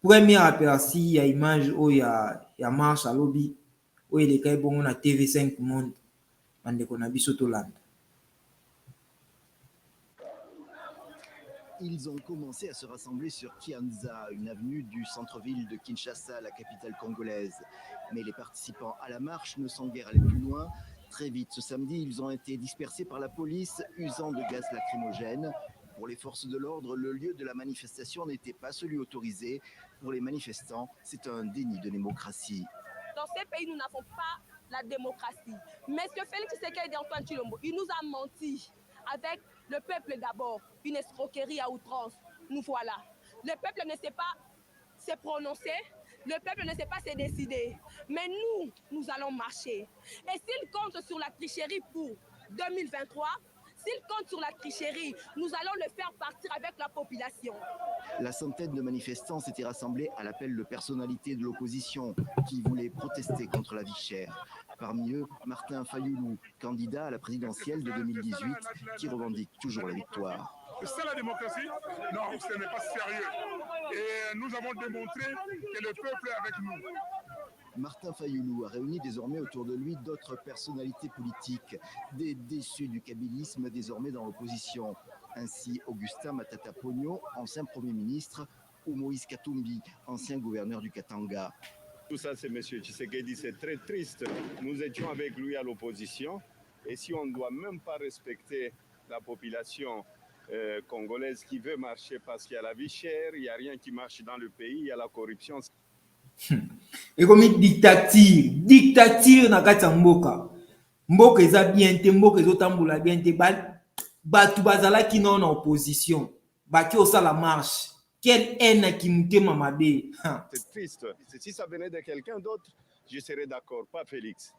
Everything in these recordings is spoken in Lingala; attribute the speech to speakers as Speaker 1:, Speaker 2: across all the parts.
Speaker 1: Premier aperçu ya image oyo ya marche à lobby oyo elekai bongo na TV5 Monde bandeko na biso tolanda.
Speaker 2: Ils ont commencé à se rassembler sur Kianza, une avenue du centre-ville de Kinshasa, la capitale congolaise. Mais les participants à la marche ne sont guère allés plus loin. Très vite ce samedi, ils ont été dispersés par la police, usant de gaz lacrymogène. Pour les forces de l'ordre, le lieu de la manifestation n'était pas celui autorisé. Pour les manifestants, c'est un déni de démocratie.
Speaker 3: Dans ces pays, nous n'avons pas la démocratie. Mais ce que Félix Tshisekedi et Antoine Tshilombo, il nous a menti avec le peuple d'abord, une escroquerie à outrance. Nous voilà. Le peuple ne sait pas se prononcer, le peuple ne sait pas se décider. Mais nous allons marcher. Et s'il compte sur la tricherie pour 2023, s'il compte sur la tricherie, nous allons le faire partir avec la population.
Speaker 2: La centaine de manifestants s'étaient rassemblés à l'appel de personnalités de l'opposition qui voulaient protester contre la vie chère. Parmi eux, Martin Fayoulou, candidat à la présidentielle de 2018, qui revendique toujours la victoire.
Speaker 4: C'est la démocratie? Non, ce n'est pas sérieux. Et nous avons démontré que le peuple est avec nous.
Speaker 2: Martin Fayoulou a réuni désormais autour de lui d'autres personnalités politiques, des déçus du kabylisme désormais dans l'opposition. Ainsi Augustin Matata Pogno, ancien Premier ministre, ou Moïse Katumbi, ancien gouverneur du Katanga.
Speaker 5: Tout ça, c'est M. Tshisekedi, c'est très triste. Nous étions avec lui à l'opposition. Et si on ne doit même pas respecter la population congolaise qui veut marcher parce qu'il y a la vie chère, il n'y a rien qui marche dans le pays, il y a la corruption.
Speaker 1: Et comme dictature na kati ya mboka eza bien te, mboka ezotambola bien te, batu bazalaki na opposition baki osala marche. Quelle haine qui mutema mabe.
Speaker 5: C'est triste. Si ça venait de quelqu'un d'autre, je serais d'accord, pas Félix.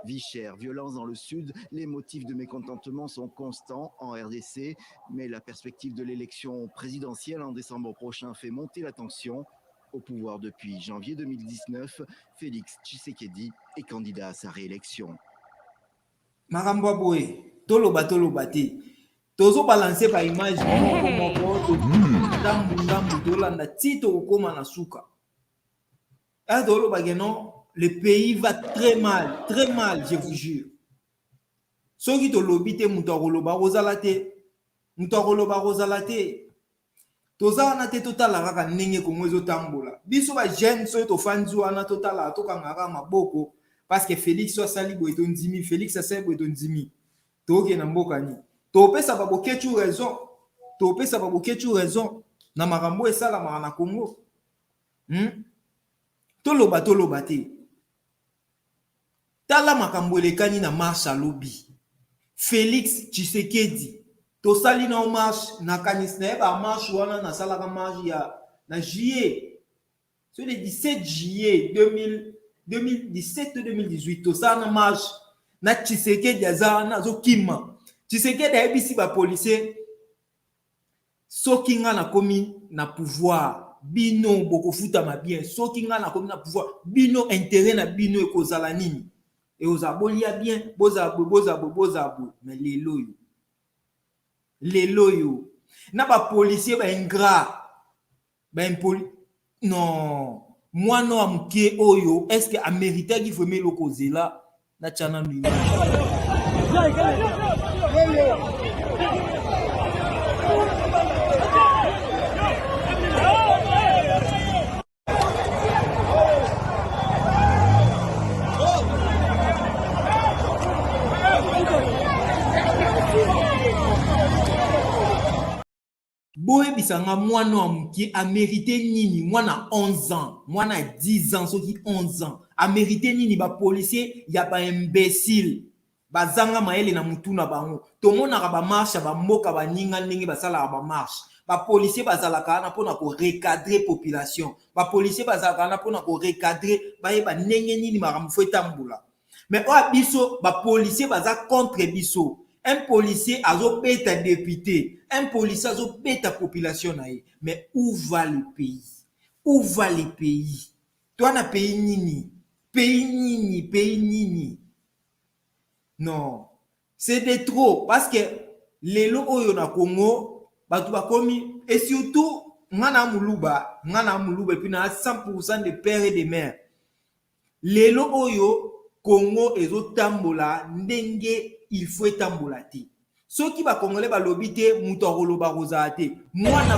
Speaker 2: Vie chère, violence dans le sud, les motifs de mécontentement sont constants en RDC, mais la perspective de l'élection présidentielle en décembre prochain fait monter la tension. Au pouvoir depuis janvier 2019, Félix Tshisekedi est candidat à sa réélection.
Speaker 1: Marambo boye, toloba te. Tozo balancer par image moko ndambu tolanda tito okoma na suka. Le pays va très mal, je vous jure. Soki to lobby te muto akoloba rozala te. Toza na te totala kaka ndenge kongo ezotambola. Biso ba jeune soki tofandi wana totala tokangaka maboko parce que Félix asali boye tondimi, Félix asali boye tondimi. Toke na mboka ni. Topesa ba boketu raison na makambo esalamaka na Congo. Toloba te. Tala makambo elekani na marche à lobby. Félix Tshisekedi tosali na marche na kanisi na yeba marche wana na salaka marche ya na juillet. C'est le 17 juillet 2017-2018 tosala na marche na Tshisekedi azana zokima. Tshisekedi ayebisi ba policier soki nga na komi na pouvoir bino bokofuta mabien, soki nga na komi na pouvoir bino intérêt na bino ekozala nini et ozabolia bien boza mais lelo yo na ba policier ba ingrat non mwana wa muke oyo est-ce que amérité ki vraiment lokozela na chana nuit. Boye bisanga mwana wa muke a mérité nini mwana 11 ans, mwana 10 ans, soki 11 ans a mérité nini ba policier ya ba imbécile bazanga maele na mutuna bango tomonaka ba marche ba mboka ba ninga ndenge basala ba marche ba policier bazalaka na pona ko recadrer population ba policier bazalaka na pona ko recadrer ba ndenge nini makambo fo etambula mais o biso ba policier baza contre biso. Un policier azobeta député, un policier azobeta population nae. Mais où va le pays? Où va le pays? Toi na pays nini? Pays nini? Non, c'est de trop parce que les locaux na Congo, batu bakomi et surtout ngana muluba ngana muluba et puis na 100% de père et de mère. Lelo oyo Congo ezotambola ndenge il faut etambola te. Soki ba Congolais ba lobi te muto akoloba kozala te. Mwana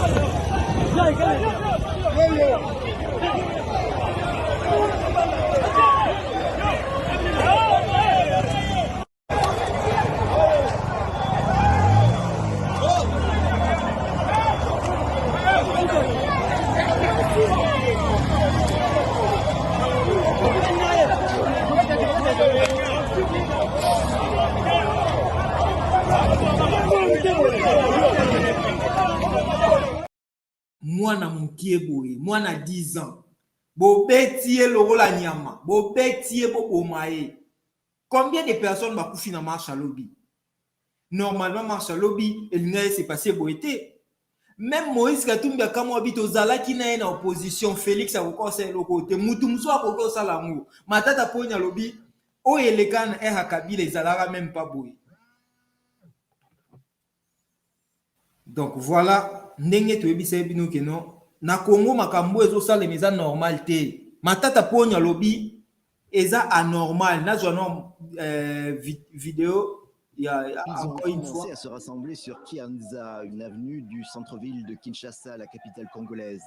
Speaker 1: mwana mukie boye, mwana 10 ans. Bobetie lokola nyama, bobetie bobomaye. Combien de personnes bakufi na marche à lobby? Normalement marche à lobby, elinga s'est passé boete. Même Moïse Katumbi akamwa bito zalaki na na opposition, Félix akokosa lokote, mutu muso akokosa lango. Matata ponya lobby, o elekana era Kabila ezalaka même pas boye. Donc voilà, ndenge toyebisa bino ke non na Congo makambo ezosala meza normal te. Matata ponya lobby eza anormal. Na jono vidéo
Speaker 2: Ils ont commencé à se rassembler sur Kianza, une avenue du centre-ville de Kinshasa, la capitale congolaise.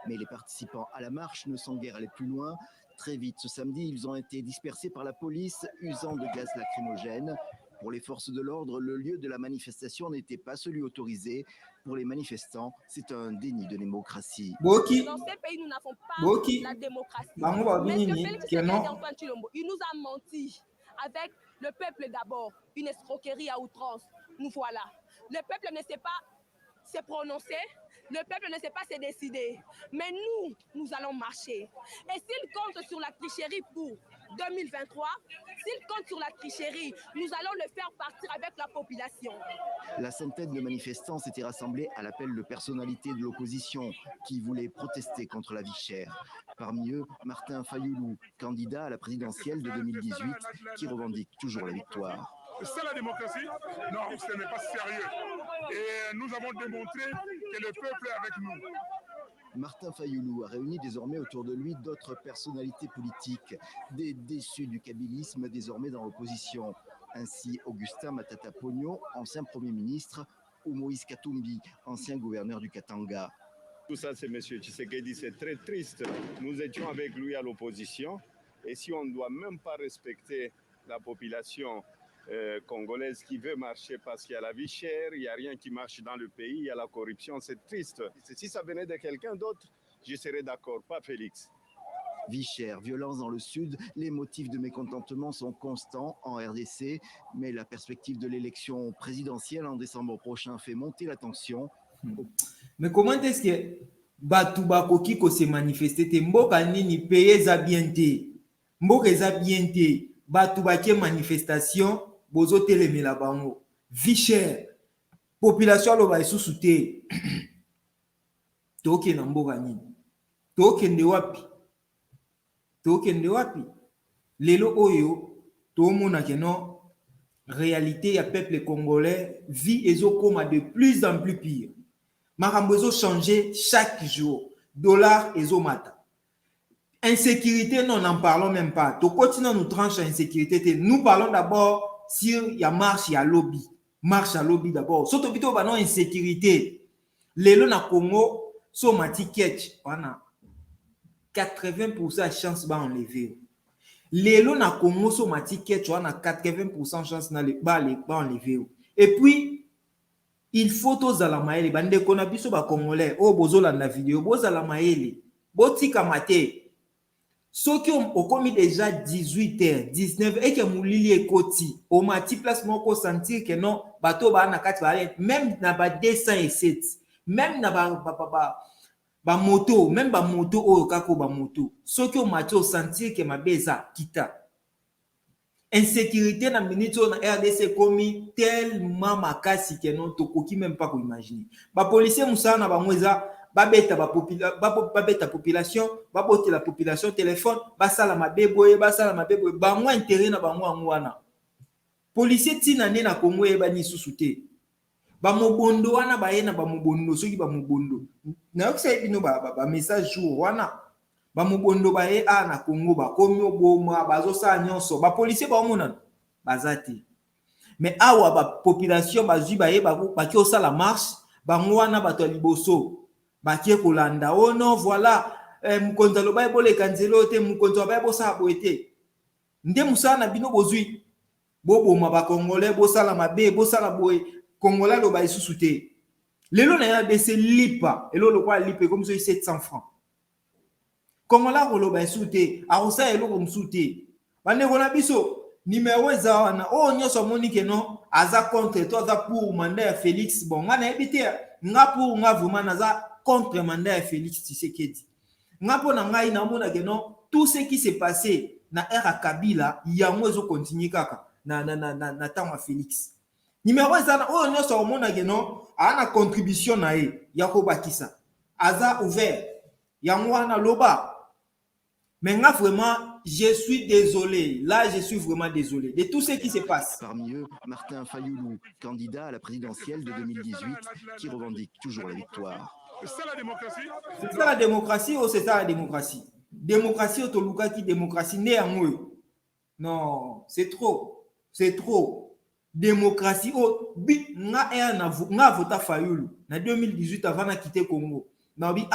Speaker 2: Mais les participants à la marche ne sont guère allés plus loin. Très vite, ce samedi, ils ont été dispersés par la police, usant de gaz lacrymogène. Pour les forces de l'ordre, le lieu de la manifestation n'était pas celui autorisé. Pour les manifestants, c'est un déni de démocratie.
Speaker 3: Dans ces pays, nous n'avons pas la démocratie. Mais ce que Félix Tshisekedi Antoine Tshilombo, il nous a menti avec le peuple d'abord, une escroquerie à outrance. Nous voilà. Le peuple ne sait pas se prononcer, le peuple ne sait pas se décider. Mais nous allons marcher. Et s'il compte sur la tricherie pour 2023, s'il compte sur la tricherie, nous allons le faire partir avec la population.
Speaker 2: La centaine de manifestants s'étaient rassemblés à l'appel de personnalités de l'opposition qui voulaient protester contre la vie chère. Parmi eux, Martin Fayoulou, candidat à la présidentielle de 2018, qui revendique toujours la victoire.
Speaker 4: C'est la démocratie? Non, ce n'est pas sérieux. Et nous avons démontré que le peuple est avec nous.
Speaker 2: Martin Fayoulou a réuni désormais autour de lui d'autres personnalités politiques, des déçus du kabylisme désormais dans l'opposition. Ainsi Augustin Matata Ponyo, ancien Premier ministre, ou Moïse Katumbi, ancien gouverneur du Katanga.
Speaker 5: Tout ça, c'est M. Tshisekedi, c'est très triste. Nous étions avec lui à l'opposition, et si on ne doit même pas respecter la population congolaise qui veut marcher parce qu'il y a la vie chère, il n'y a rien qui marche dans le pays, il y a la corruption, c'est triste. Si ça venait de quelqu'un d'autre, je serais d'accord, pas Félix.
Speaker 2: Vie chère, violence dans le sud, les motifs de mécontentement sont constants en RDC, mais la perspective de l'élection présidentielle en décembre prochain fait monter la tension.
Speaker 1: Mais comment est-ce que Batouba Koki ko se manifester te mboka nini paye za bien te mboka eza bien te Batouba ke manifestation bozo telemela bango vie chère population lo ba isusu te toke na mboka nini tokende wapi lelo oyo tomona ke non réalité ya peuple congolais vie ezokoma de plus en plus pire. Makambo ezo changer chaque jour. Dollar ezo mata. Insécurité, non, n'en parlons même pas. To continue nous tranche insécurité. Nous parlons d'abord sur y a marche, y a lobby. Marche à lobby d'abord. Surtout plutôt bah non insécurité. Lelo na Congo, so mati ketch, on a 80% de chance ba enlever. Lelo na Congo so mati ketch, on a 80% chance na le ba enlever. Et puis il faut tozala maele bande kona biso ba congolais o bozola na vidéo bozala maele botika mate soki okomi déjà 18h 19 et que moulili ekoti o mati place moko sentir que non bato ba na kati ba même na ba 207 même na ba moto même ba moto o kako ba moto soki o mati o sentir que mabeza kita. Insécurité na minute na RDC komi tellement makasi que non tokoki même pas ko imaginer. Ba policier musana na bango eza babeta population, babote la population téléphone, basala mabeboye, bango intérêt na bango wana. Policier tina ne na Congo eba ni susute. bamobondo wana bayena bamobondo soki bamobondo na yokisa bino ba message jour wana bamobondo baye na Congo bakomi oboma bazosala nyonso ba policier baomona bazati mais awa ba population bazwi baye baki osala marche bango wana bato liboso baki kolanda oh non voilà mukonzi aloba eboleka nzelo te mukonzi aloba ebosala boye te nde musala na bino bozwi boboma bakongolais bosala mabe bosala boye congolais aloba lisusu te lelo na RDC lipa elo lokwa lipa comme ça 700 francs congolais aloba lisusu te akosa eloko musu te bandeko na biso numéro eza wana o nyonso amoni ke non aza contre to aza pour mandat ya Félix bon nga na yebi te nga pour nga vraiment naza contre mandat ya Félix Tshisekedi nga po na ngai na mona ke non tout ce qui s'est passé na era Kabila yango ezo continuer kaka na tango Félix numéro eza o nyonso amona ke non ana contribution na ye ya ko bakisa aza ouvert yango wana loba mais nga vraiment je suis désolé. Là, je suis vraiment désolé de tout ce qui se passe.
Speaker 2: Parmi eux, Martin Fayoulou, candidat à la présidentielle de 2018, qui revendique toujours la victoire.
Speaker 4: C'est ça la démocratie?
Speaker 1: C'est ça la démocratie ou c'est ça la démocratie? Démocratie au Toluka qui démocratie né en moi. Non, c'est trop. C'est trop. Démocratie au nga vota Fayoulou en 2018 avant de quitter Congo. Na bi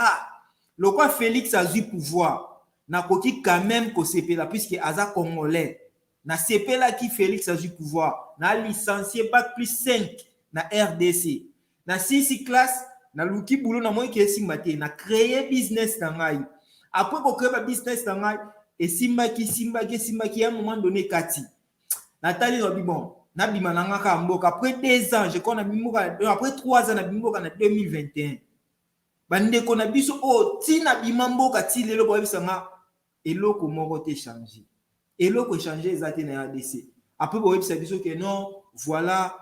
Speaker 1: le quoi Félix a eu pouvoir. Na koki quand même ko sepela puisque aza congolais na sepela qui Félix a eu pouvoir na licencié bac plus 5 na RDC na 6 classe na luki boulot na moi qui simate na créer business na ngai après ko créer business na ngai et simba ki à un moment donné kati Nathalie lobi bon na bima na ngaka mboka après 2 ans je connais bimboka après 3 ans na bimboka na 2021 bande ko na biso tina bimamboka ti lelo bo bisanga eloko moko te changer eloko changer ezate na RDC après bo webisa biso que non voilà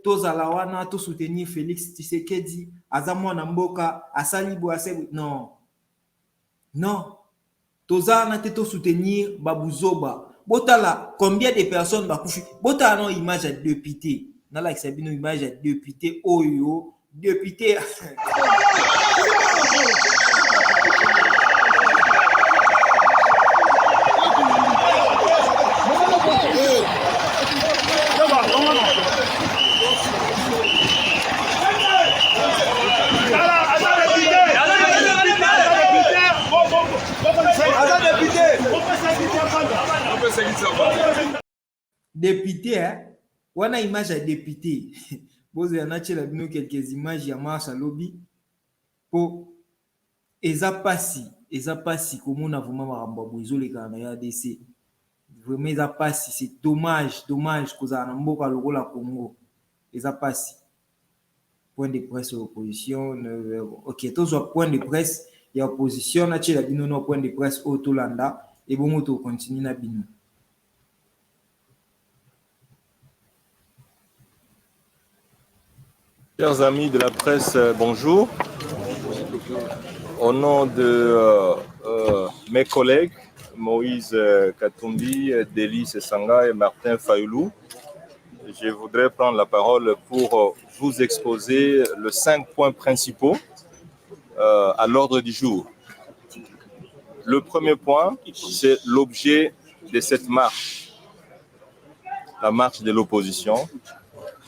Speaker 1: tozala wana to soutenir Félix Tshisekedi aza mwana mboka asali bo ase non tozana te to soutenir babuzoba botala combien de personnes bakufi botala no image ya député na like sabino image ya député oyo député député wana image ya député bozo yana chela bino quelques images ya marche à lobby po eza pasi komona vraiment makambo bozo le kana ya DC vraiment eza pasi c'est dommage kozala na mboka lokola Congo eza pasi point de presse de l'opposition OK tozwa point de presse ya opposition na chela bino no point de presse au Tolanda et bon to continue na bino.
Speaker 6: Chers amis de la presse, bonjour. Au nom de mes collègues, Moïse Katumbi, Délice Sanga et Martin Fayoulou, je voudrais prendre la parole pour vous exposer les 5 points principaux à l'ordre du jour. Le premier point, c'est l'objet de cette marche, la marche de l'opposition,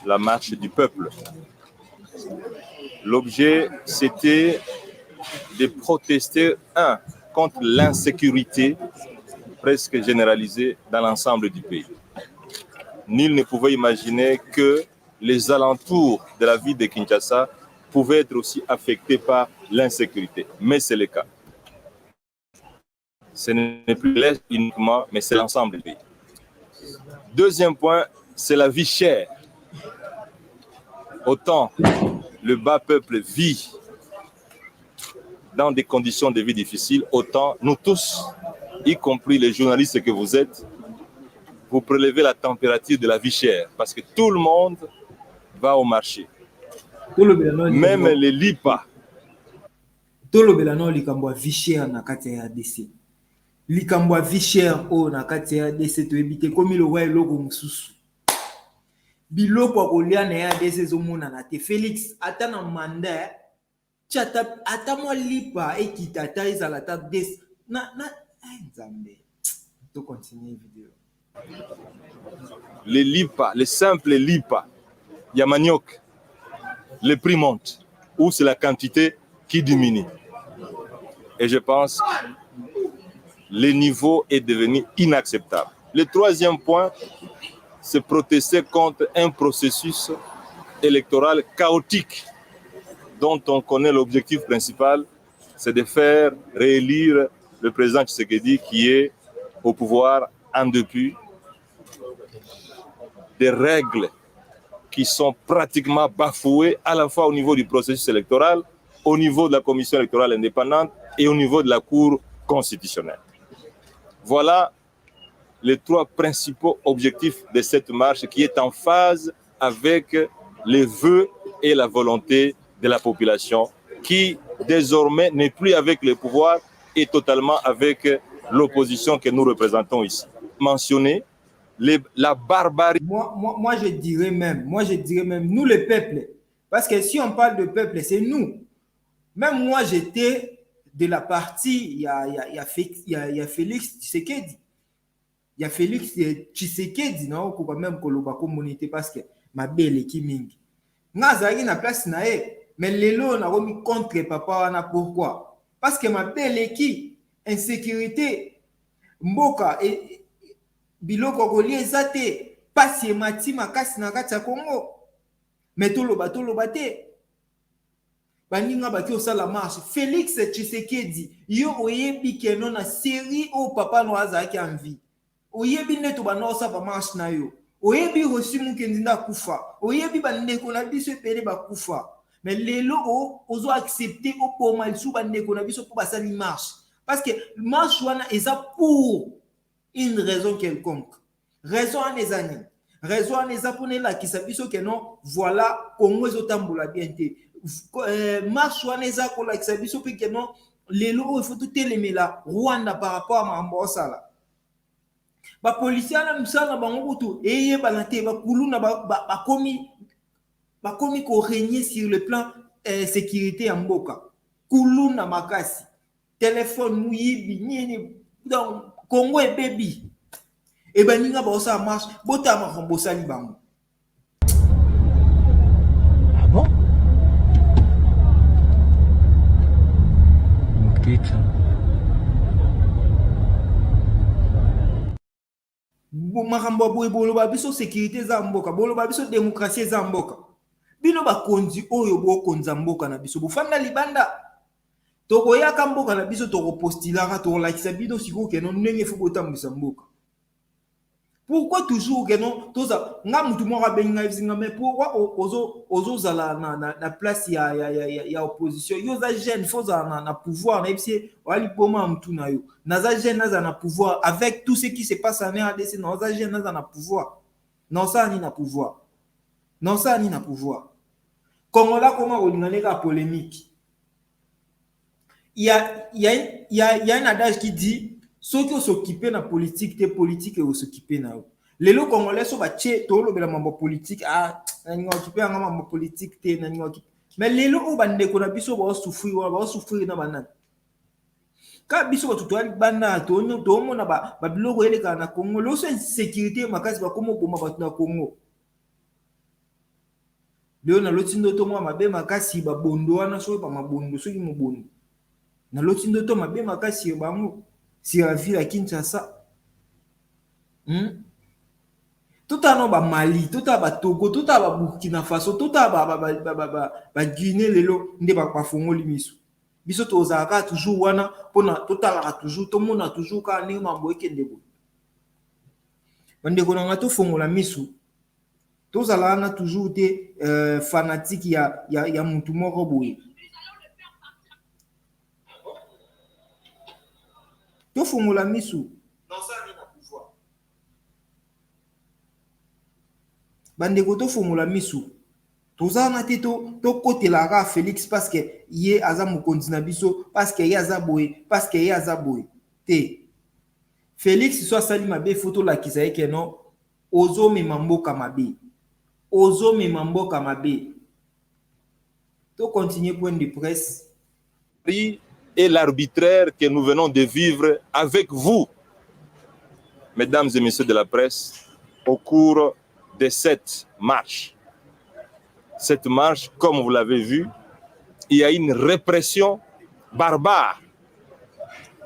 Speaker 6: la marche du peuple. L'objet, c'était de protester, contre l'insécurité presque généralisée dans l'ensemble du pays. Nul ne pouvait imaginer que les alentours de la ville de Kinshasa pouvaient être aussi affectés par l'insécurité, mais c'est le cas. Ce n'est plus l'Est uniquement, mais c'est l'ensemble du pays. Deuxième point, c'est la vie chère. Autant le bas peuple vit dans des conditions de vie difficiles, autant nous tous, y compris les journalistes que vous êtes, vous prélevez la température de la vie chère, parce que tout le monde va au marché. Même les LIPA.
Speaker 1: Tout le belano likambo vie chère na kati ya RDC. Likambo vie chère o na kati ya RDC to ebite komi lo wa eloko mususu. biloko kolia na ya dese zomona na te Félix ata na mandat chata ata mo lipa ekita ata ezala ta des na nzambe to continuer vidéo
Speaker 6: les lipa, les simples lipa, il y a manioc, le prix monte, ou c'est la quantité qui diminue. Et je pense que le niveau est devenu inacceptable. Le troisième point, c'est protester contre un processus électoral chaotique dont on connaît l'objectif principal, c'est de faire réélire le président Tshisekedi qui est au pouvoir en dépit des règles qui sont pratiquement bafouées à la fois au niveau du processus électoral, au niveau de la commission électorale indépendante et au niveau de la Cour constitutionnelle. Voilà les trois principaux objectifs de cette marche qui est en phase avec les vœux et la volonté de la population qui désormais n'est plus avec le pouvoir et totalement avec l'opposition que nous représentons ici. Mentionner la barbarie.
Speaker 1: Moi, je dirais même, nous le peuple, parce que si on parle de peuple, c'est nous. Même moi, j'étais de la partie, il y a Félix Tshisekedi. Il y a Félix Tshisekedi, non, qu'on va même koloba communauté parce que ma belle qui mingi. Ngazagi na place na e, mais lelo na remis contre papa wana pourquoi? Parce que ma belle qui insécurité mboka et biloko kolia ezate pasi emati makasi na kati ya Congo mais toloba te baninga baki osala marche Félix Tshisekedi yo oyebi keno na série o papa no azaki en vie oyebi neto bana osala marche na yo oyebi reçu mukendi na kufa oyebi bandeko na biso epele bakufa mais lelo ozo accepter opoma lisu bandeko na biso po basali marche parce que marche wana eza pour une raison quelconque. Raison en les années. Raison en les apôtres là qui s'appellent que non, voilà, Congo est tamboula bien té. Marche en les apôtres là qui s'appellent que non, les lots il faut tout élever là. Rwanda par rapport à Mambosa là. Ba policiers là musala bango tout et balante ba kuluna ba komi ko régner sur le plan sécurité en Mboka. Kuluna makasi. Téléphone muyibi nini donc Congo et baby. Et ben ninga ba osa marche, bota ma kombosa li bango.
Speaker 7: Ah bon? Putain.
Speaker 1: Makambo boy bolo ba biso sécurité za mboka, bolo ba biso démocratie za mboka. Bino ba konzi oyo bo konza mboka na biso. Bufanda libanda. Toko ya kamboka na biso toko postila to lakisa bido siko ke non ndenge fu botambisa mboka. Pourquoi toujours que non toza nga mutu moko benga izinga mais pourquoi ozo zala na place ya opposition yo za jeune faut na pouvoir na epsi wali poma mutu na yo na za jeune na pouvoir avec tout ce qui se passe en RDC na za jeune na pouvoir non ça ni na pouvoir non ça ni na pouvoir Congola comment olingane ka polémique. Il y a un adage qui dit ceux qui s'occupent de la politique, des politiques et s'occuper de la les lots congolais sont battus, tout le monde politique, nani occupé en mambo politique, nani occupé. Mais les lots au bande qu'on a biso va souffrir na banane. Quand biso va tout aller banda, tout le monde ba biloko ele kana Congo, l'eau c'est sécurité makasi ba komo boma ba na Congo. Léo na lotindo to moi mabe makasi ba bondo wana so pa mabondo so ki mobondo. Na lotindo to mabe makasi bango si la ville à Kinshasa. Tout à ba Mali, tout à ba Togo, tout à ba Burkina Faso, tout à ba Guinée lelo nde ba fongo limiso. Biso tozaka toujours wana pona totala toujours tout monde a toujours ka ni mambo ekendebo. Bande ko na to fongo la misu. Tozala na toujours te fanatique ya mutu moko boye. To fongo la misu. Non ça ni na pouvoir. Bande ko to fongo la misu. Tozana te to côté la ra Félix parce que yé aza mokonzi na biso parce que yé aza boye parce que yé aza boye. Te. Félix soit sali mabe photo la kisaye que non ozo me mamboka mabe. ozo memamboka mabe. To continuer point de presse.
Speaker 6: Et l'arbitraire que nous venons de vivre avec vous, mesdames et messieurs de la presse, au cours de cette marche. Cette marche, comme vous l'avez vu, il y a une répression barbare,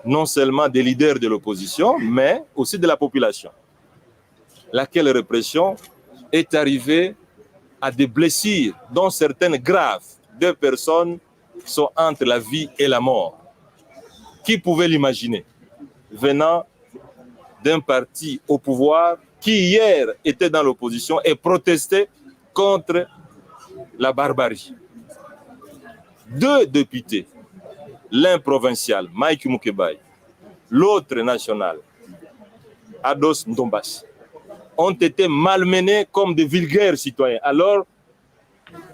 Speaker 6: non seulement des leaders de l'opposition, mais aussi de la population. Laquelle répression est arrivée à des blessures, dont certaines graves. 2 personnes sont entre la vie et la mort. Qui pouvait l'imaginer? Venant d'un parti au pouvoir qui hier était dans l'opposition et protestait contre la barbarie. 2 députés, l'un provincial, Mike Mukebai, l'autre national, Ados Ndombas, ont été malmenés comme de vulgaires citoyens, alors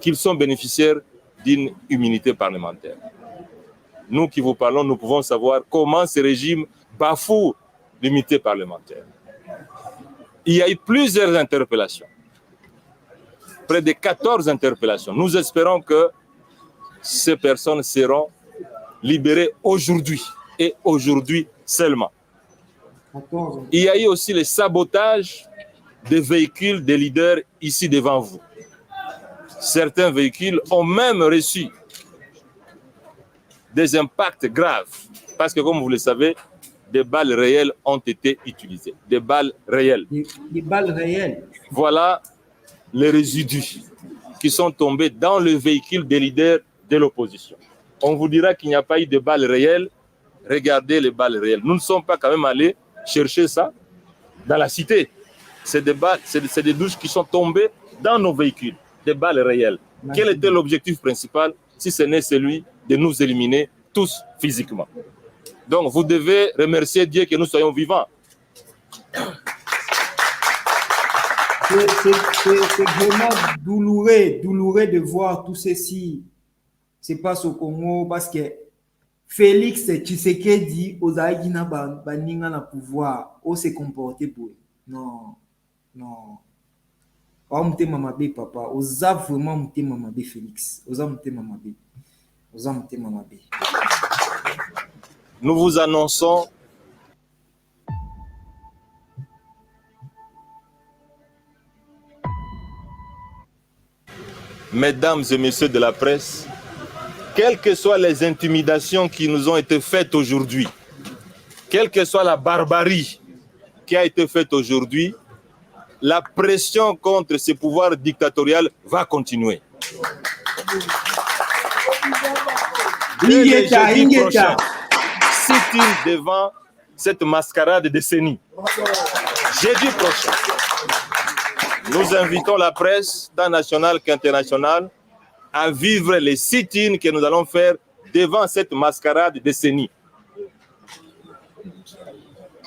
Speaker 6: qu'ils sont bénéficiaires d'une immunité parlementaire. Nous qui vous parlons, nous pouvons savoir comment ce régime bafoue l'immunité parlementaire. Il y a eu plusieurs interpellations, près de 14 interpellations. Nous espérons que ces personnes seront libérées aujourd'hui et aujourd'hui seulement. Il y a eu aussi le sabotage des véhicules des leaders ici devant vous. Certains véhicules ont même reçu des impacts graves parce que, comme vous le savez, des balles réelles ont été utilisées. Des balles réelles.
Speaker 1: Des balles réelles.
Speaker 6: Voilà les résidus qui sont tombés dans le véhicule des leaders de l'opposition. On vous dira qu'il n'y a pas eu de balles réelles. Regardez les balles réelles. Nous ne sommes pas quand même allés chercher ça dans la cité. C'est des balles, c'est des douches qui sont tombées dans nos véhicules. Des balles réelles. Quel était l'objectif principal si ce n'est celui de nous éliminer tous physiquement? Donc vous devez remercier Dieu que nous soyons vivants.
Speaker 1: C'est vraiment douloureux de voir tout ceci se passe au Congo parce que Félix Tshisekedi aux Aïgina baninga na pouvoir au se comporter pour non. Oza mutema mabe papa, oza vraiment mutema mabe Félix, oza mutema mabe.
Speaker 6: Nous vous annonçons mesdames et messieurs de la presse, quelles que soient les intimidations qui nous ont été faites aujourd'hui, quelle que soit la barbarie qui a été faite aujourd'hui, la pression contre ce pouvoir dictatorial va continuer. Dès le jeudi prochain, sit-in devant cette mascarade de décennies. Jeudi prochain, nous invitons la presse, tant nationale qu'internationale, à vivre les sit-in que nous allons faire devant cette mascarade de décennies.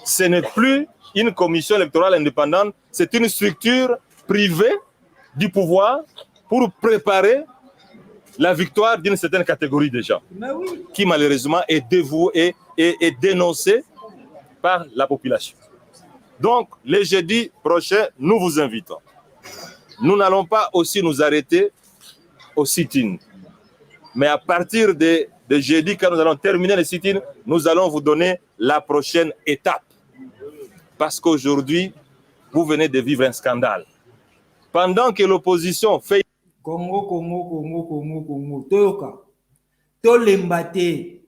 Speaker 6: Ce n'est plus une commission électorale indépendante, c'est une structure privée du pouvoir pour préparer la victoire d'une certaine catégorie de gens qui malheureusement est dévouée et dénoncée par la population. Donc, le jeudi prochain, nous vous invitons. Nous n'allons pas aussi nous arrêter au sit-in. Mais à partir de jeudi, quand nous allons terminer le sit-in, nous allons vous donner la prochaine étape. Parce qu'aujourd'hui, vous venez de vivre un scandale. Pendant que l'opposition fait...
Speaker 1: Congo. Toyoka. Tolembate.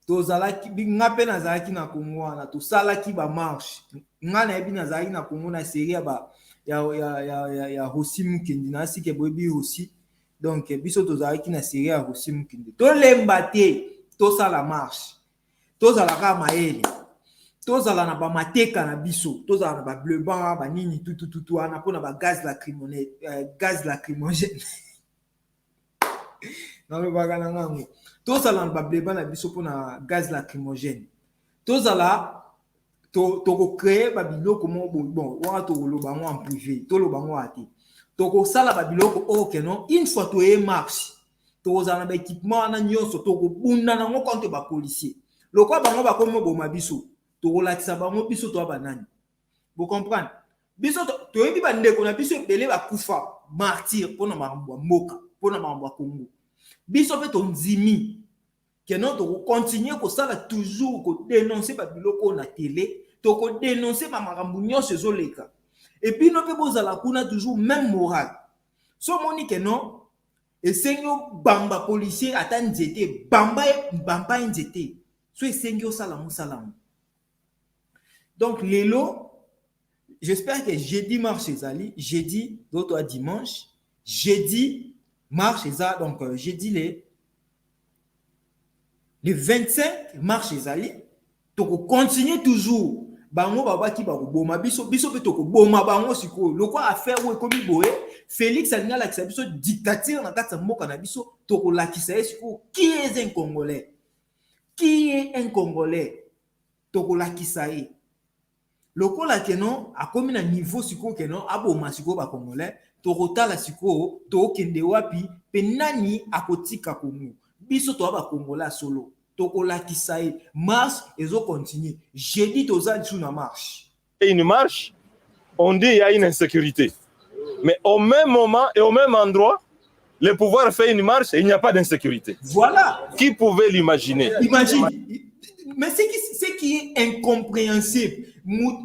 Speaker 1: Tozalaki ngape nazalaki na Congo na tosalaki ba marche. Nga na yebi nazalaki na Congo na série ya Rossi Mukendi na sike boyebi Rossi. Donc biso tozalaki na série ya Rossi Mukendi. Tolembate, tosala marche. Tozalaka maele. Tozala na ba mateka na biso, tozala na ba bleu blanc, ba nini tout ana pona ba gaz lacrymogène. Dans le bagana ngango. Tozala na ba bleu blanc na biso pona gaz lacrymogène. Tozala to créer ba biloko mo bon, wa to loba ngo en privé, to loba ngo ati. To sala ba biloko ok non, une fois to e marche. Tozala na ba équipement na nyonso to ko bunda na ngo contre ba policier. Lokwa bango ba komo boma biso. Tolakisa bango biso to banani. Vous comprenez? Biso to yebi ba ndeko na biso belé ba kufa. martyr pour na makambo mboka pour na makambo Congo biso pe ton zimi que non to continuer ko sala toujours ko dénoncer ba biloko na télé to ko dénoncer ba makambo nyonso ezoleka et puis no pe bozala kuna toujours même moral so moni que non esengo bamba policier ata nzete bamba nzete so esengo sala musalamu. Donc lelo j'espère que jeudi marche ezali, jeudi d'autres à dimanche, jeudi marche ezali, donc jeudi le 25 marche ezali, toko continuer toujours bango baba ki ba boma biso pe toko boma bango siko loko affaire ou ekomi boye Félix alinga la kisa biso dictature na kati mboka na biso toko la kisa siko qui est un Congolais, qui est un Congolais toko la kisa loko la kenon a komi na niveau siko kenon aboma siko ba Congolais torota la siko to kende wapi pe nani akotika Congo biso to ba Congolais solo toko la kisaye marche ezo continue jeudi toza sous na marche.
Speaker 6: Une marche, on dit il y a une insécurité, mais au même moment et au même endroit le pouvoir fait une marche et il n'y a pas d'insécurité.
Speaker 1: Voilà,
Speaker 6: qui pouvait l'imaginer?
Speaker 1: Imagine. Mais ce qui est incompréhensible,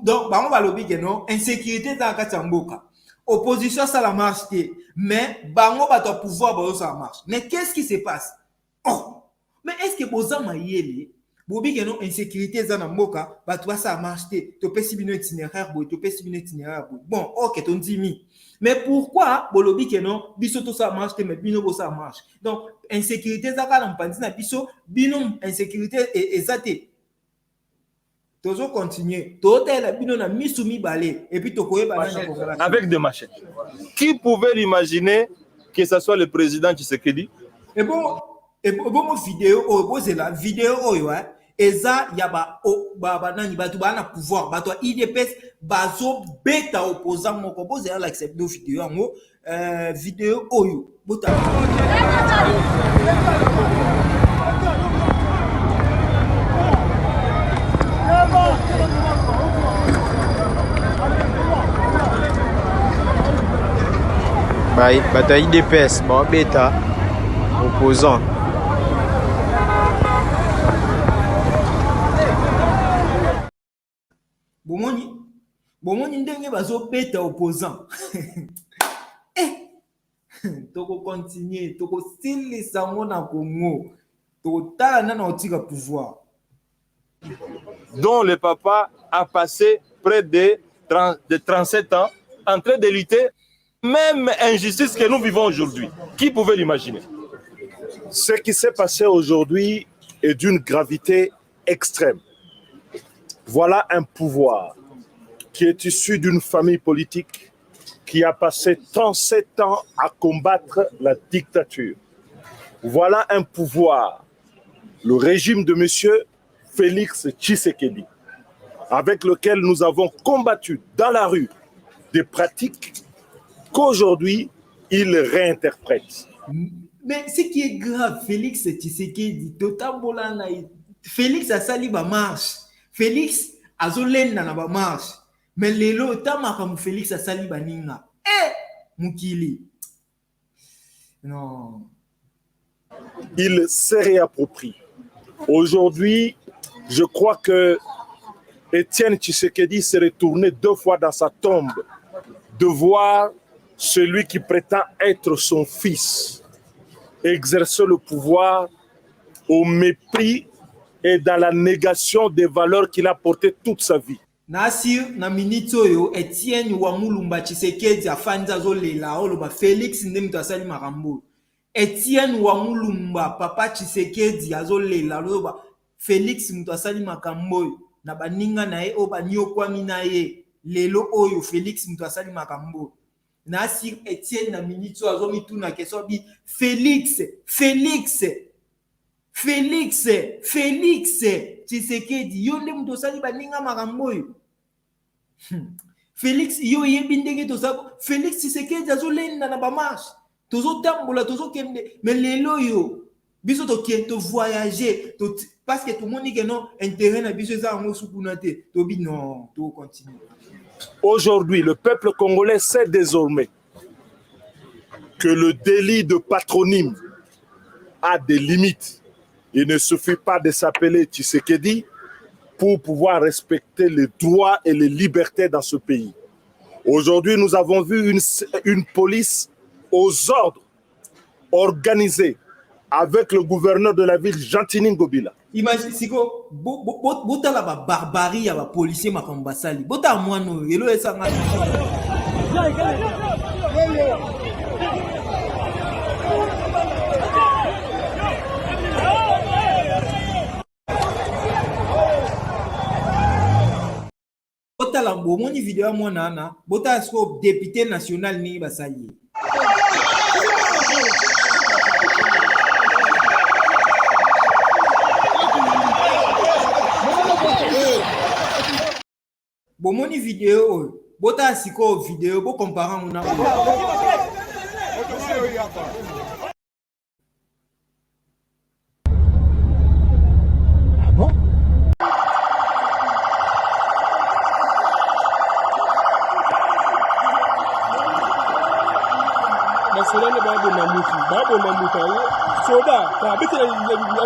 Speaker 1: donc, on va le dire, non, insécurité dans la mboka. Opposition, ça la marche, mais, bango va ton pouvoir, ça marche. Mais qu'est-ce qui se passe? Oh, mais est-ce que Bozama yeli, Bobi, non, insécurité dans la mboka, bah, toi, ça marche, tu peux si bien itinéraire, tu peux si bien itinéraire, bon, ok, ton dimi. Mais pourquoi, Bolobi, non, biso tout ça marche, mais bino ça marche. Donc, insécurité, ça va l'empandi na biso, bino, insécurité, et ça, toujours continuer. Total, bino na misumi balé, et puis tokoye balé.
Speaker 6: Avec des machettes. Qui pouvait l'imaginer que ce soit le président Tshisekedi?
Speaker 1: Et bon, vidéo, la vidéo, eza yaba nani batu bana pouvoir batu IDPS bazo beta opposant moko boze la accepte do vidéo yango vidéo oyo bota
Speaker 7: batu IDPS ba beta opposant.
Speaker 1: Bomoni ndenge bazo beta opposant. Toko continuer, toko silisa mona Congo. Toko tala nana otika pouvoir.
Speaker 6: Dont le papa a passé près de 37 ans en train de lutter, même injustice que nous vivons aujourd'hui. Qui pouvait l'imaginer?
Speaker 8: Ce qui s'est passé aujourd'hui est d'une gravité extrême. Voilà un pouvoir qui est issu d'une famille politique qui a passé 37 ans à combattre la dictature. Voilà un pouvoir, le régime de M. Félix Tshisekedi, avec lequel nous avons combattu dans la rue des pratiques qu'aujourd'hui il réinterprète.
Speaker 1: Mais ce qui est grave, Félix Tshisekedi, Félix a sali ba marche. Félix a zolenda na ba marche. Mais lelo tamaka Félix a sali ba ninga. Mukili. Non.
Speaker 8: Il s'est réapproprie. Aujourd'hui, je crois que Étienne Tshisekedi s'est retourné 2 fois dans sa tombe de voir celui qui prétend être son fils exercer le pouvoir au mépris et dans la négation des valeurs qu'il a portées toute sa vie.
Speaker 1: Nasir na minito yo Etienne wa Mulumba Tshisekedi afanza zolela oloba Félix ndemto asali makambo. Etienne wa Mulumba papa Tshisekedi azolela oloba Félix mto asali makambo na baninga na ye oba nyokwami na ye lelo oyo Félix mto asali makambo. Nasir Etienne na minito azomituna keso bi Félix Tshisekedi yo nde mto asali baninga makambo. Félix yo yebi ndenge to sako Félix Tshisekedi azolenda na ba marche tozo tambola tozo kende mais lelo yo biso to kiento voyager to parce que tout le monde dit que non intérêt na biso za ngo sukunate to bi non to continue.
Speaker 8: Aujourd'hui, le peuple congolais sait désormais que le délit de patronyme a des limites. Il ne suffit pas de s'appeler Tshisekedi pour pouvoir respecter les droits et les libertés dans ce pays. Aujourd'hui, nous avons vu une police aux ordres, organisée, avec le gouverneur de la ville, Jean-Tini Ngobila.
Speaker 1: Imagine, Siko, bota la barbarie ya ba policier makambasali. Bota mwano, yelo esanga. Bota la bomoni vidéo mwana na, bota sko député national ni basali. Bomoni vidéo, bota siko vidéo, bo comparant na.
Speaker 9: Ah bon? Nasolane babo mamuta soda ka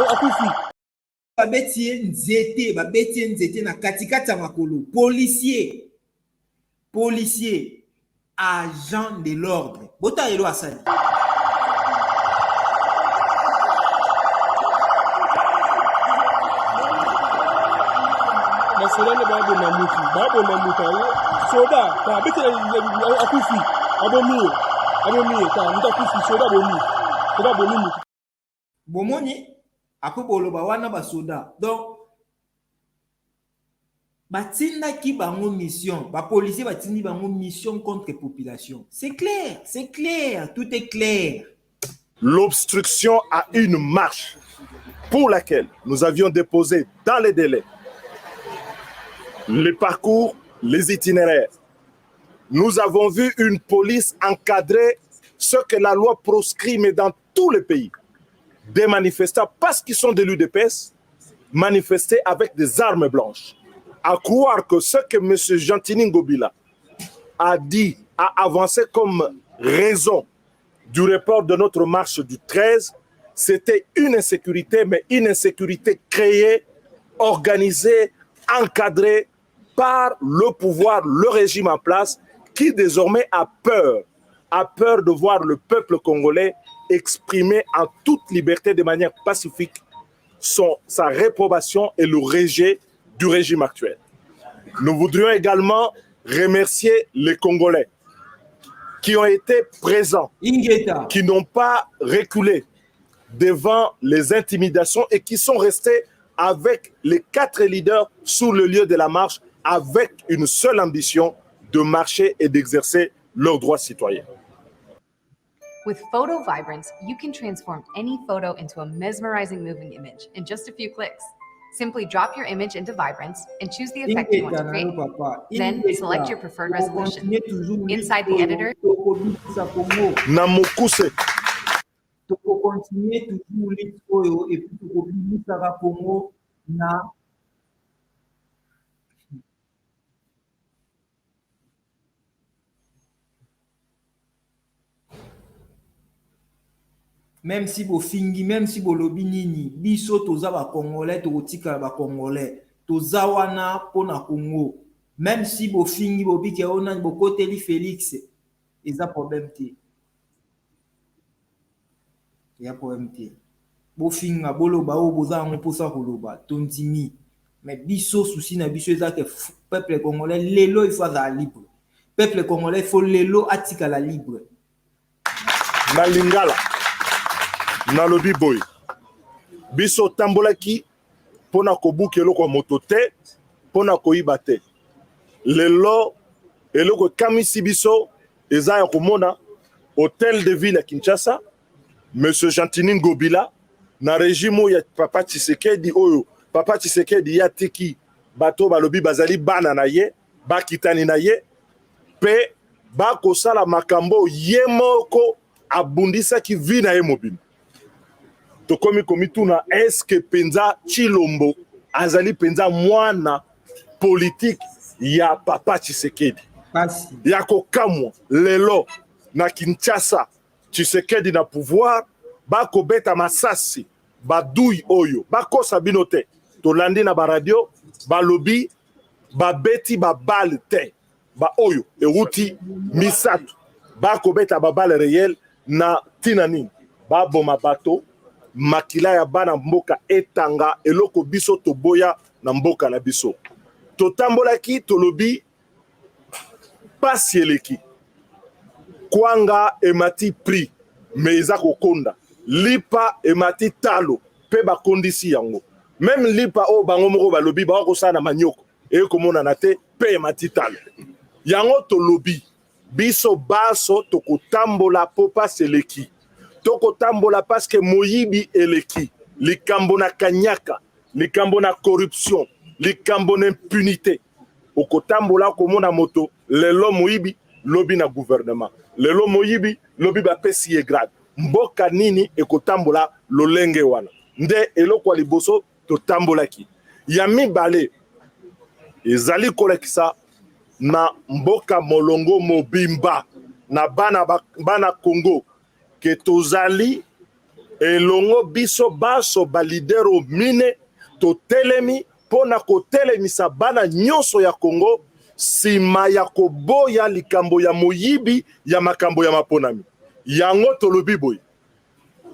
Speaker 9: akufi.
Speaker 1: Babetie nzete na katikati ya makolo. Policier, agent de l'ordre. Bota yelo asali.
Speaker 9: Nasolane babo mamuta soda ka akufi. Abomi ka ntakufi soda bomi.
Speaker 1: Bomoni après boloba wana ba soda. Donc batinda ki bango mission, ba policier batindi bango mission contre population. C'est clair, tout est clair.
Speaker 8: L'obstruction à une marche pour laquelle nous avions déposé dans les délais les parcours, les itinéraires. Nous avons vu une police encadrer ce que la loi proscrit, mais dans tous les pays. Des manifestants, parce qu'ils sont des l'UDPS, manifester avec des armes blanches. À croire que ce que M. Jean-Tini Ngobila a dit, a avancé comme raison du report de notre marche du 13, c'était une insécurité, mais une insécurité créée, organisée, encadrée par le pouvoir, le régime en place, qui désormais a peur de voir le peuple congolais exprimer en toute liberté, de manière pacifique, sa réprobation et le rejet du régime actuel. Nous voudrions également remercier les Congolais qui ont été présents, qui n'ont pas reculé devant les intimidations et qui sont restés avec les 4 leaders sur le lieu de la marche avec une seule ambition de marcher et d'exercer leurs droits citoyens.
Speaker 10: With Photo Vibrance, you can transform any photo into a mesmerizing moving image in just a few clicks. Simply drop your image into Vibrance and choose the effect you want to create. Then select your preferred resolution. Inside the editor,
Speaker 1: même si bo fingi, même si bo lobi nini, biso toza ba Congolais, totika ba Congolais, toza wana pona Congo. Même si bo fingi bo bike ona bo koteli Félix, eza problème te. Ya problème te. Bo finga boloba o boza ngo posa koloba, tondimi. Mais biso souci na biso eza que peuple congolais lelo il faut être libre. Peuple congolais faut lelo atika la libre.
Speaker 8: Na lingala. Na lobi boy biso tambolaki pona kobuka eloko moto te pona koyiba te lelo eloko kamisi biso eza ya komona hôtel de ville à Kinshasa monsieur Jean-Tini Ngobila na régime ya papa Tshisekedi oyo papa Tshisekedi ya tiki bato balobi bazali bana na ye bakitani na ye pe bakosala makambo ye moko abundisa ki vi na ye mobile. Tokomi komituna eske penza Chilombo azali penza mwana politique ya papa Tshisekedi ya kokamwa lelo na Kinshasa Tshisekedi na pouvoir bako beta masasi badouille oyo bako sabino te tolandi na ba radio balobi babeti babale te ba oyo euti misato bako beta babale réel na tina nini baboma bato makila ya bana mboka etanga eloko biso toboya na mboka na biso totambolaki tolobi pasi eleki kwanga emati prix me eza kokonda lipa emati talo pe bakondisi yango même lipa o bango moko balobi bakosala na manyoko ekomonana te pe emati talo yango tolobi biso baso tokotambola po pasi eleki tokotambola paske moyibi eleki likambo na kanyaka likambo na corruption likambo na impunité okotambola komona moto lelo moyibi lobi na gouvernement lelo moyibi lobi bapesi ye grade mboka nini ekotambola lolenge wana nde eloko liboso totambolaki ya mibale ezali kolekisa na mboka molongo mobimba na bana Congo ke tozali elongo biso baso balidero mine totelemi pona kotelemisa bana nyonso ya Congo sima ya koboya likambo ya moyibi ya makambo ya maponami yango tolobi boy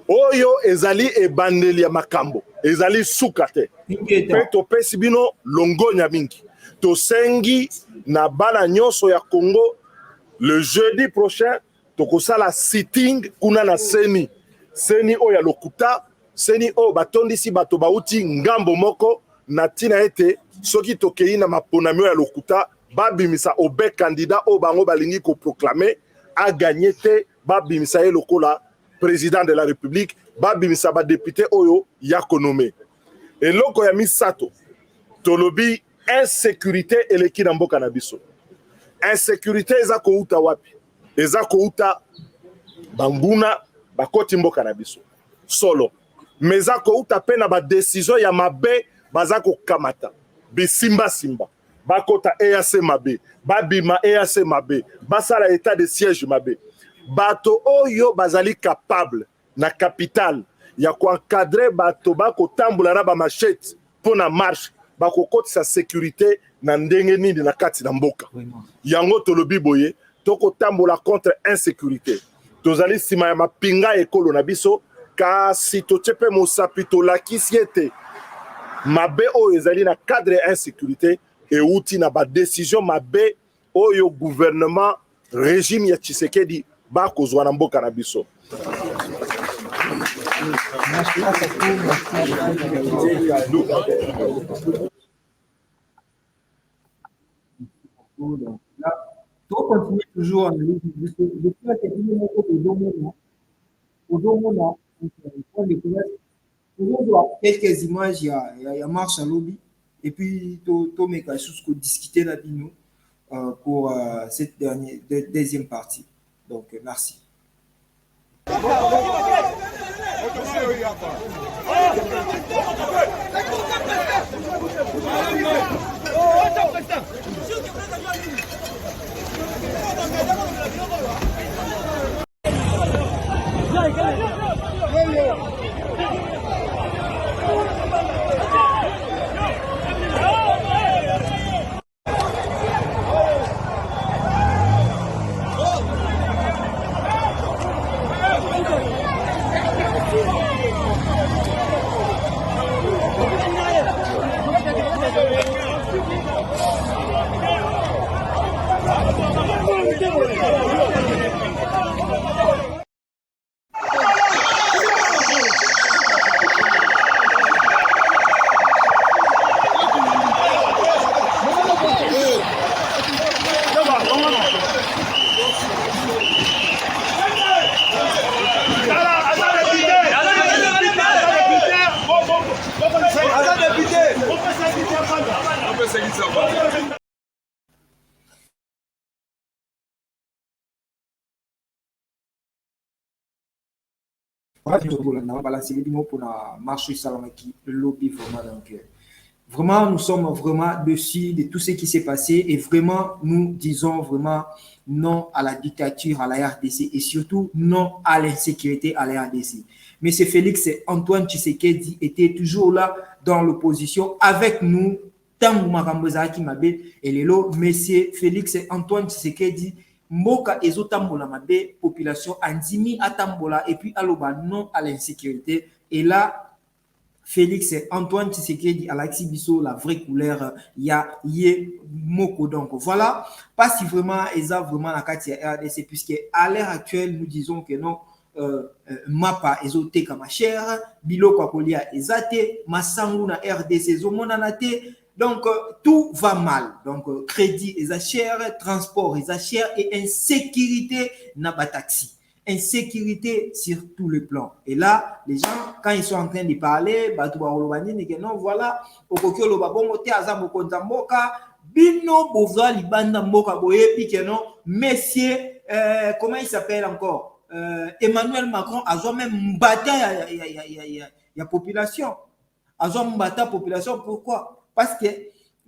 Speaker 8: oyo ezali ebandeli ya makambo ezali suka te pe topesi bino longonya mingi tosengi na bana nyonso ya Congo le jeudi prochain tokosala sitting kuna na seni oyo ya lokuta seni oyo batondisi bato bauti ngambo moko na tina ete soki tokei na maponami oyo ya lokuta babimisa obe candidat oyo bango balingi koproclame a gagné te babimisa ye lokola président de la république babimisa badepute oyo ya konome eloko ya misato tolobi insécurité eleki na mboka na biso insécurité eza kouta wapi eza kouta banguna bakoti mboka na biso solo mais eza kouta pe na badesizio ya mabe baza kokamata bisimbasimba bakota EAC mabe babima EAC mabe basala état de siège mabe bato oyo bazali capable na capitale ya koencadre bato bakotambola na bamachete mpo na marche bakokotisa sécurité na ndenge nini na kati na mboka yango tolobi boye tokotambola contre insécurité tozali nsima ya mapinga ekolo na biso kasi totie mpe mosapi tolakisi ete mabe oyo ezali na cadre ya insécurité euti na badécision mabe oyo gouvernement régime ya Tshisekedi bakozwa na mboka na biso.
Speaker 1: On continue toujours quelques images, il y a marche à lobby et puis tout mes cas choses qu'on discuter là bino pour cette deuxième partie. Donc merci. Voilà, pour la marche salamaki lobby vraiment donc Vraiment, nous sommes vraiment dessus de tout ce qui s'est passé et vraiment, nous disons vraiment non à la dictature à la RDC et surtout non à l'insécurité à la RDC. M. Félix Antoine Tshisekedi était toujours là dans l'opposition avec nous. Tangu Marambozaki Mabe et Lelo, M. Félix Antoine Tshisekedi, Moka Ezotambola Mabe, population Andimi Atambola et puis Aloba non à l'insécurité. Et là, Félix Antoine Tshisekedi, Alexis Bisso, la vraie couleur, il y a Moko. Donc voilà, pas si vraiment, ils ont vraiment la carte RDC, puisque à l'heure actuelle, nous disons que non, Mapa ezote kama cher, Biloko Akolia ezate, Masangu na RDC zomonanate. Donc tout va mal. Donc crédit est cher, transport est cher et insécurité n'a pas taxi. Insécurité sur tous les plans. Et là, les gens, quand ils sont en train de parler, non, voilà, Bino Bova Libanda Mboka Boye, puis que non, messieurs, comment il s'appelle encore? Emmanuel Macron a même battu la population. A battu la population, pourquoi? Parce que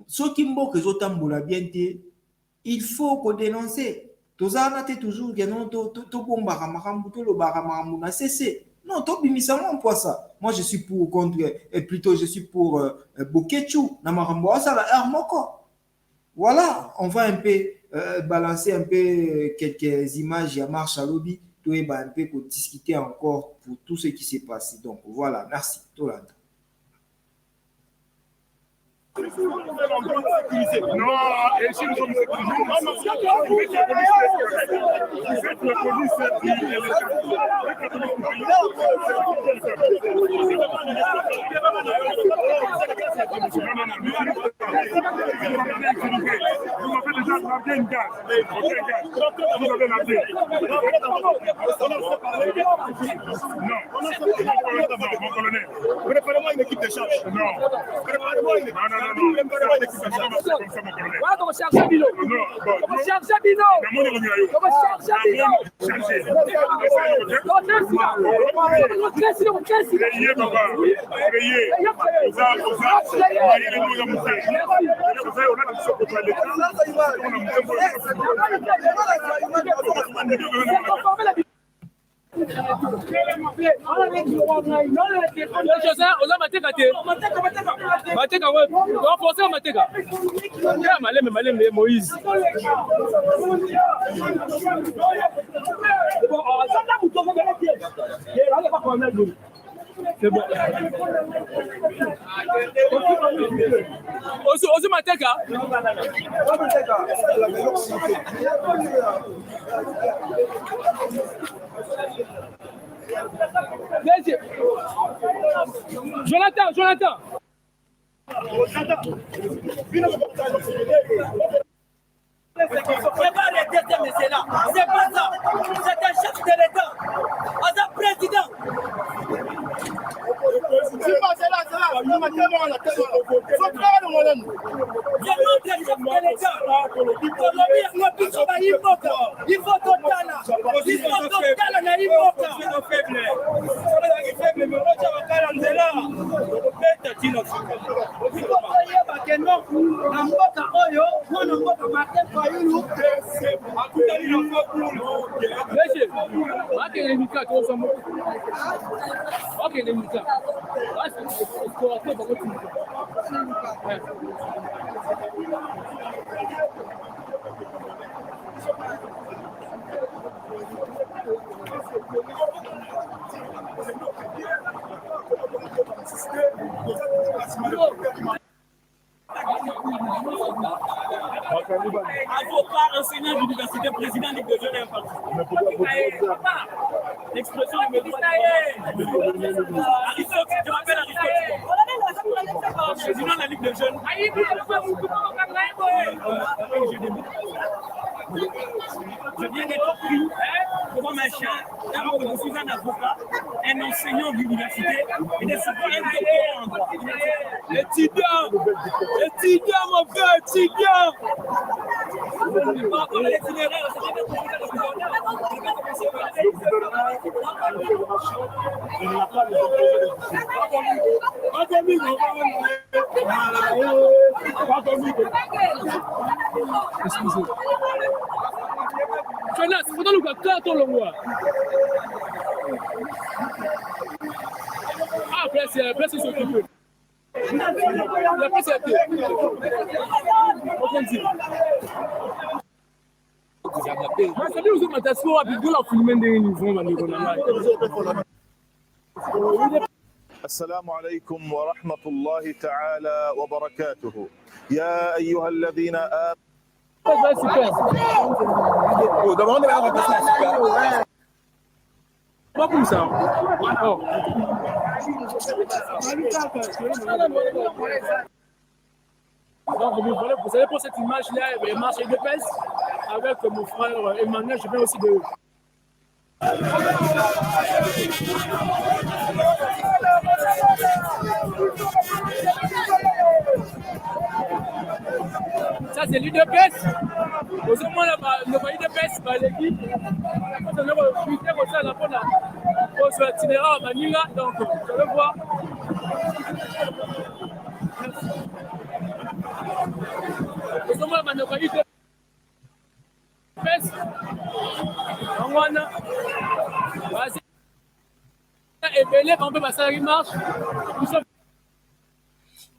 Speaker 1: ceux qui m'ont que Zotamboula bien, il faut qu'on dénonce. Toujours que non, non, ça. Moi, je suis pour contre, et plutôt je suis pour Bokechu. Voilà, on va un peu balancer un peu quelques images à marche à lobby, un peu pour discuter encore pour tout ce qui s'est passé. Donc voilà, merci.
Speaker 4: Non, et si nous sommes préparez-moi une équipe de charge. Non. Préparez-moi une équipe de charge. Moïse. C'est bon. Ozu Mateka. Jonathan.
Speaker 11: C'est pas le deuxième, mais c'est là. C'est pas ça. C'est un chef de l'État. Un président. Avocat, enseignant d'université, président Ligue de Jeunes et un parti. L'expression est Aristote, je m'appelle Aristote. Président de la Ligue de Jeunes. Je viens d'être pris devant ma chaire alors que je suis un avocat, un enseignant d'université et de ce point un doctorat en droit. Étudiant, mon frère, étudiant. Par rapport à l'itinéraire, c'est pas c'est pendant le gars ton longue. Ah, place c'est s'occupe. La place est
Speaker 8: السلام عليكم ورحمة الله تعالى وبركاته يا أيها الذين آمنوا
Speaker 9: Pas comme ça. Oh. Donc, vous savez, pour cette image-là, il y a marché de pèse avec mon frère Emmanuel. Je viens aussi de. Ça, c'est l'UDPS. Au moins, le pays de pèse, l'équipe. On a buté comme ça, pour sur l'itinéraire à Manila. Donc, je vais voir. Au moins, le pays de pèse.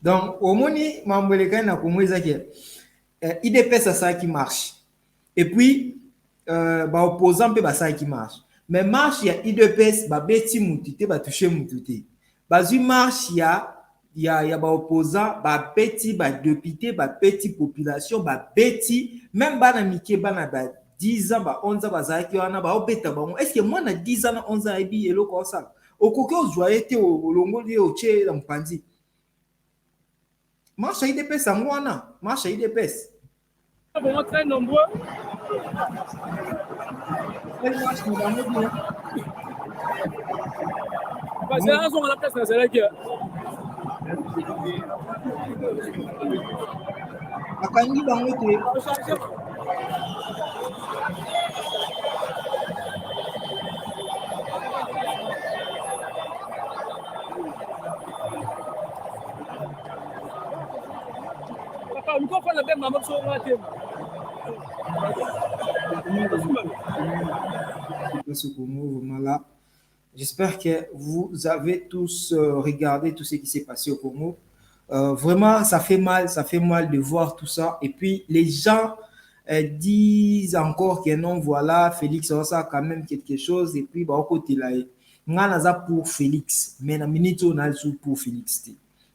Speaker 1: Donc, au moni, Mamboleka na kumweza ke IDPS ça qui marche. Et puis, opposant peut ça qui marche. Mais marche ya IDPS ba beti mutute ba toucher mutute. Bazu marche ya opposant ba beti ba député ba beti population ba beti même bana mike bana ba 10 ans ba 11 ans bazaki wana ba obeta bango. Est-ce que moi na 10 ans 11 ans ebi eloko ça? Okoke ozwa te olongo li oche la mpandi. Marche IDPS wana, marche IDPS.
Speaker 9: Vraiment très nombreux. Parce que la raison à la place, c'est là que.
Speaker 1: Akangi bango te. J'espère que vous avez tous regardé tout ce qui s'est passé au Congo. Vraiment, ça fait mal de voir tout ça. Et puis, les gens disent encore que non, voilà, Félix a quand même quelque chose. Et puis, au côté là, on a pour Félix, mais la minute on a pour Félix.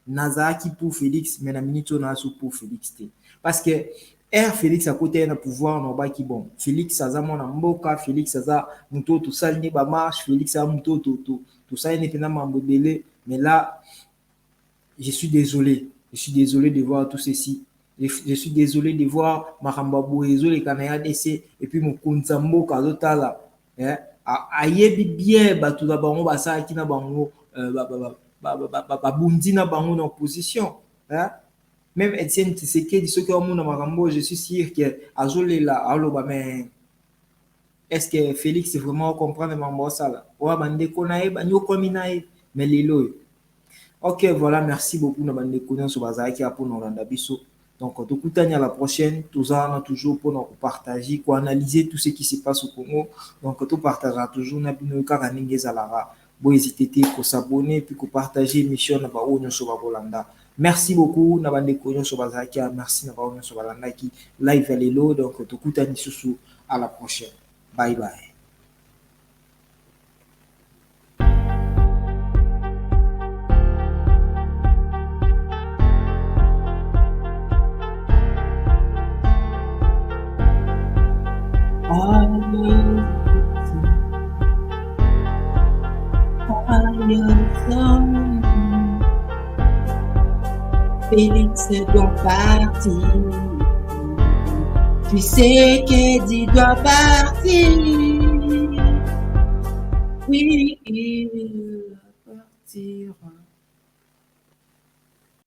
Speaker 1: Nazaki pour Félix, mais la minute on a pour Félix. Parce que Félix à côté d'un pouvoir non ba qui bon. Félix ça mon mboka, Félix ça muto tout ça ni ba marche, Félix ça muto tout ça n'est pas m'embelé. Mais là, je suis désolé de voir tout ceci. Je suis désolé de voir Maramba Boezo les Kanaya DC et puis mon Kunzambo Kazotala. Ayebi bien batu da bango ba ça qui na bango bundi na bango en opposition. Même Etienne Tshisekedi, ceux qui ont mon Marambo, je suis sûr que Azolé là, mais est-ce que Félix vraiment comprendre Mambo ça là? Ouais, bande konae, banyo kominae, mais lilo. Ok, voilà, merci beaucoup na bande konae sur bazaki pour nous rendre biso. Donc, tout coup à la prochaine, tout ça on a toujours pour nous partager, pour analyser tout ce qui se passe au Congo. Donc, tout partagera toujours na bino karanenge zalara. Bon, hésitez pas à s'abonner puis à partager l'émission na ba onyo sur Babolanda. Merci beaucoup na bande konyo sur bazaki, merci na ba onyo sur Babolanda qui live à l'élo. Donc, tout coup à la prochaine. Bye bye. Félix doit partir. Tshisekedi doit partir. Oui, il doit partir.